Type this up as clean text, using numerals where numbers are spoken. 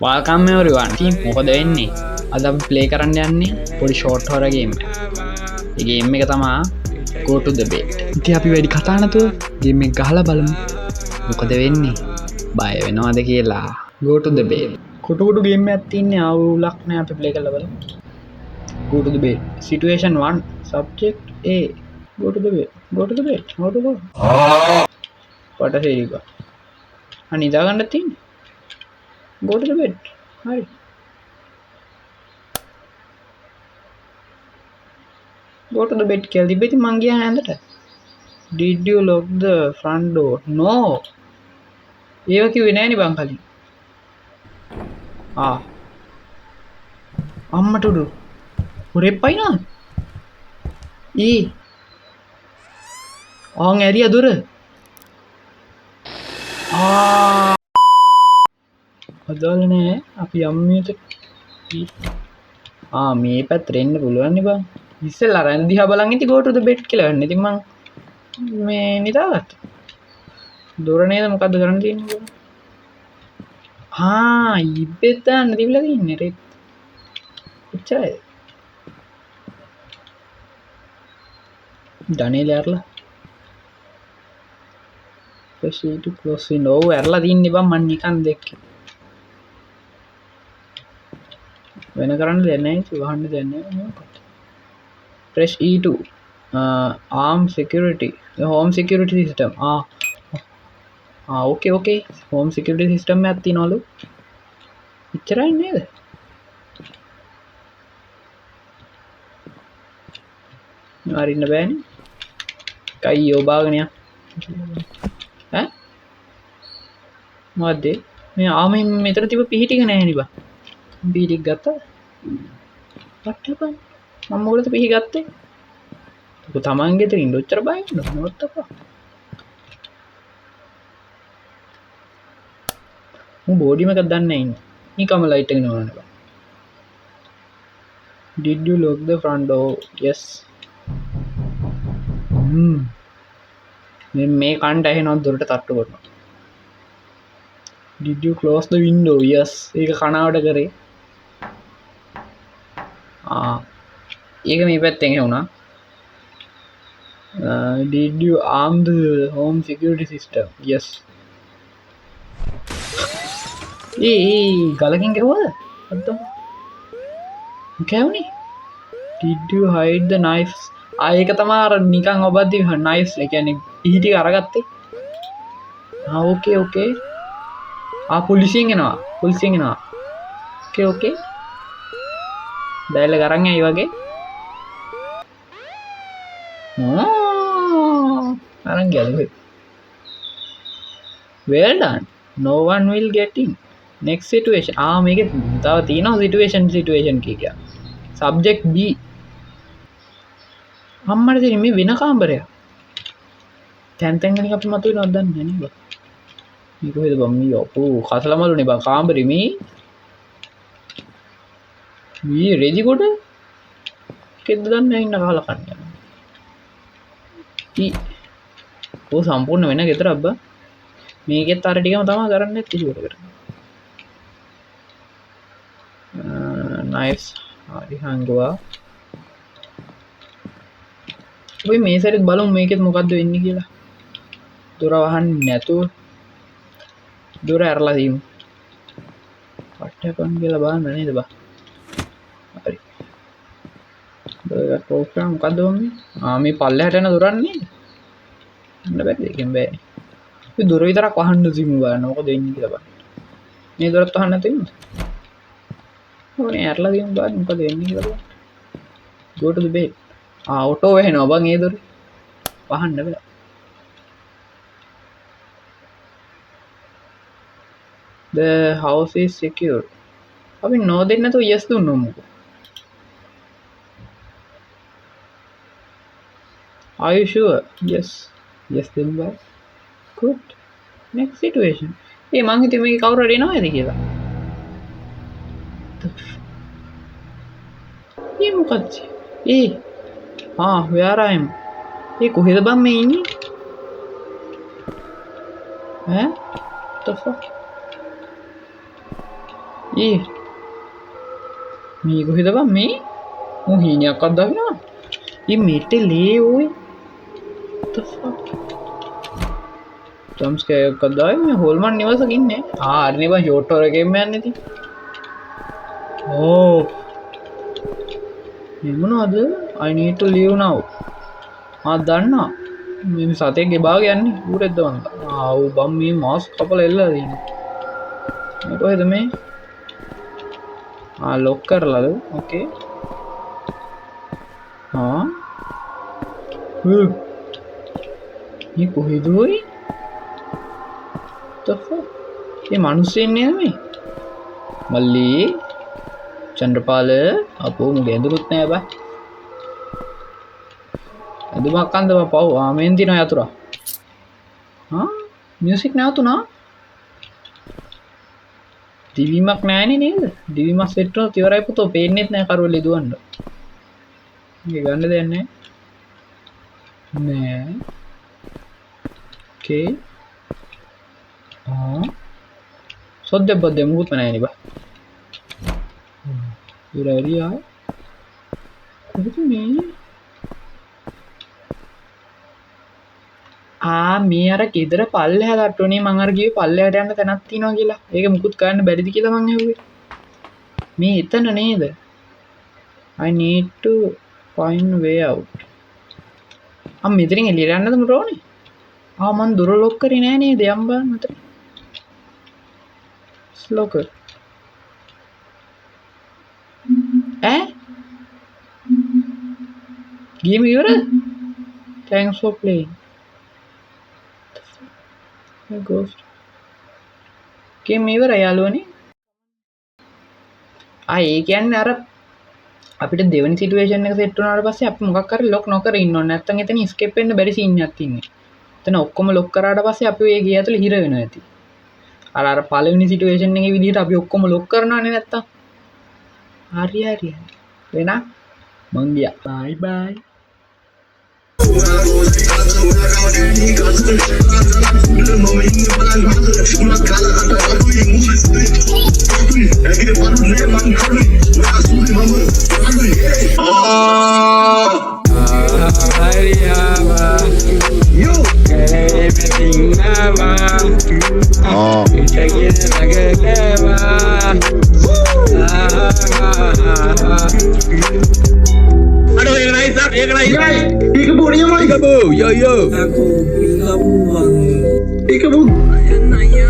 welcome everyone. ඉතින් මොකද වෙන්නේ? අද අපි ප්ලේ කරන්න යන්නේ පොඩි ෂෝට් හොරර් ගේම් එකක්. ඒ ගේම් එක තමයි Go to the Bed. ඉතින් අපි වැඩි කතා නැතුව ගේම් එක ගහලා බලමු. මොකද වෙන්නේ? බය වෙනවද කියලා. Go to the Bed. කොටු ගේම් එකක් තියන්නේ අවුලක් නෑ අපි ප්ලේ කරලා බලමු. Go to the Bed. Situation 1. Subject A. Go to the bed. Go to the bed. How to go? What a serious. අනිදා ගන්න තියන්නේ. Go to the bed. Hi. Go to the bed කියලා තිබෙති මං ගියා ඇඳට. Did you lock the front door? No. ඒව කිව්වේ නෑනේ බං කලින්. අම්මට උඩු. උරෙප්පයිනා. ආන් ඇරියා දුර. අදාළ නෑ අපි අම්මියට මේ පැත්තට එන්න පුළුවන් නේ බං. ඉස්සෙල්ලා රන් දිහා බලන් ඉති go to the bed කියලා ගන්න. ඉතින් මං මේ නිදාගත්තා. දොර නේද මොකද්ද කරන්න තියෙන්නේ කියලා. ඉබ්බෙත් දාන්න තිබිලා තින්නේ රෙත්. එච්චරයි. ඩනේල ඇරලා. press E to close window. ඔව් ඇරලා තින්නේ බං මං නිකන් දැක්කේ. වෙන කරන්න දෙයක් නැහැ ඉතින් වහන්න දෙයක් නැහැ. press E2 arm security the home security system okay home security system එකක් තියනවලු ඉච්චරයි නේද අරින්න බෑනේ කයියෝ බාගෙන යා මොකද්ද මේ ආමෙන් මෙතන තිබ්බ පිහිටික නැහැ නේ බා පිහිටික් ගත්තා පට්ටපන් මම මොකටද පිහි ගත්තේ ඔක තමන් ගෙදර ඉන්න ඔච්චර බය වෙන්න මොකටද මම බෝඩිම එකක් දන්නේ නැහැ ඉන්නේ නිකම්ම ලයිට් එක නෝනන්න බා did you lock the front door yes මේ කන්ට ඇහෙනවා දොරට තට්ටු කරනවා did you close the window yes ඒක කනාවට කරේ ඒක මේ පැත්තෙන් ඇහුණා did you arm the home security system yes ගලකින් ගැහුවද අද්දෝ කැවුනේ did you hide the knives ඒක තමයි අර නිකන් ඔබද්දි knives ඒ කියන්නේ පිහිටි අරගත්තේ ඕකේ පොලිසියෙන් එනවා ඕකේ දැල්ල කරන් ඇයි වගේ අරන් ගියලු well done no one will get in next situation මේකේ තව තියෙනවා situation කීකියා subject B අම්මට දෙන්නේ මේ වෙන කාමරයක් තැන් වලින් අපි මතුවෙනවද දන්නේ නැහැ නේද මේ කොහෙද බම් මේ අපෝ කසලමලුනේ බං කාමරේ මේ රෙදි කොට කෙද්ද දන්නේ ඉන්න කහලා කන්න ඕ සම්පූර්ණ වෙන ගෙදර අබ්බා මේකෙත් අර ටිකම තමයි කරන්නේ කිසිවට කරන්නේ nice හරි හංගුවා ඔය මේ සැරේත් බලමු මේකෙත් මොකද්ද වෙන්නේ කියලා දොර වහන්නේ නැතුව දොර ඇරලා දීමු පට්ටපන් කියලා බලන්න නේද බා හරි ඒක ප්‍රෝග්‍රෑම් මොකද්ද වන්නේ මේ පල්ලෙහාට යන දොරක් නේද අන්න බැරි දෙකෙන් බෑ මේ දොර විතරක් වහන්න දීමු බලන්න මොකද වෙන්නේ කියලා බලන්න මේ දොරත් වහන්න නැතුව ඉන්නද ඕනේ ඇරලා දීමු බලන්න මොකද වෙන්නේ කියලා බලන්න go to the bed auto වෙනවා බං ඒ දොර වහන්න බෑ the house is secure අපි no දෙන්න නැතුව yes දුන්නොත් are you sure yes then bye good next situation මං හිතුවේ මේක කවුරු හරි එනවද කියලා මොකක්ද where I am කොහෙද බං මේ ඉන්නේ what the fuck මේ කොහෙද බං මේ මොහීනියක් අද්දාගෙනවා මේට ලේ ඕයි ජම්ස්කයක්කදයි මේ හොල්මන් නිවසක ඉන්නේ ආරණව ෂෝට්ටෝරගෙන්ම යන්නති ඕ එමනවාද අයිනට ලියවනාව දන්නා මෙ සතය ගෙබා යන්නේ ඌරෙද්දවන්න ආව් බම් මේ මාස් කපල එල්ලා දන්න කොහෙද මේ ලොක් කරලද ඕකේ මේ කොහෙදුවයි ඒ මනුස්සෙන්නේ මේ මල්ලී චන්ද්‍රපාල අපෝ මුගේ ඇඳුරුත් නෑ බෑ ඇඳුමක් අන්දව පව් ආමෙන් දින යතුරා මියුසික් නැවතුනා දිවීමක් නෑනේ නේද දිවීමක් සෙට් වුණොත් ඉවරයි පුතෝ පේන්නෙත් නෑ කරවල දුවන්න මේ ගන්න දෙන්නේ නෑ ओके सद्य बद्य मुहूर्त बनाया नहीं बा एरिया මේ අර ගෙදර පල්ලෙහා තට්ටුනේ මං අර ගියේ පල්ලෙහාට යන්න තැනක් තියෙනවා කියලා. ඒක මුකුත් කරන්න බැරිද කියලා මං ඇහුවේ. මේ එතන නේද? I need to find way out. මෙතනින් එළියට යන්නද මට ඕනේ? මන් දුර ලොක් කරේ නෑ නේද යම් බලන්න මෙතන. Locker. Game ඉවරද? Thanks for playing. Ghost. ගේම ඉවරයි යාළුවනේ. ඒ කියන්නේ අර අපිට දෙවෙනි සිටුේෂන් එක සෙට් වුණාට පස්සේ අපි මොකක් හරි ලොක් නොකර ඉන්න ඕනේ. නැත්තම් එතන escape වෙන්න බැරි සීන් එකක් තියෙන්නේ. එතන ඔක්කොම ලොක් කරාට පස්සේ අපි ඒ ගේ ඇතුලේ හිර වෙනවා ඇති. අර පළවෙනි සිටුේෂන් එකේ විදිහට අපි ඔක්කොම ලොක් කරනවානේ නැත්තම්. හරි. වෙනා මං ගියා. බයි බයි. Aduh, yang lain, Sab, yang lain. Ikabu, ni yang mana? Ikabu, yo. Aku ikabu bang. Ikabu. Naya. Naya.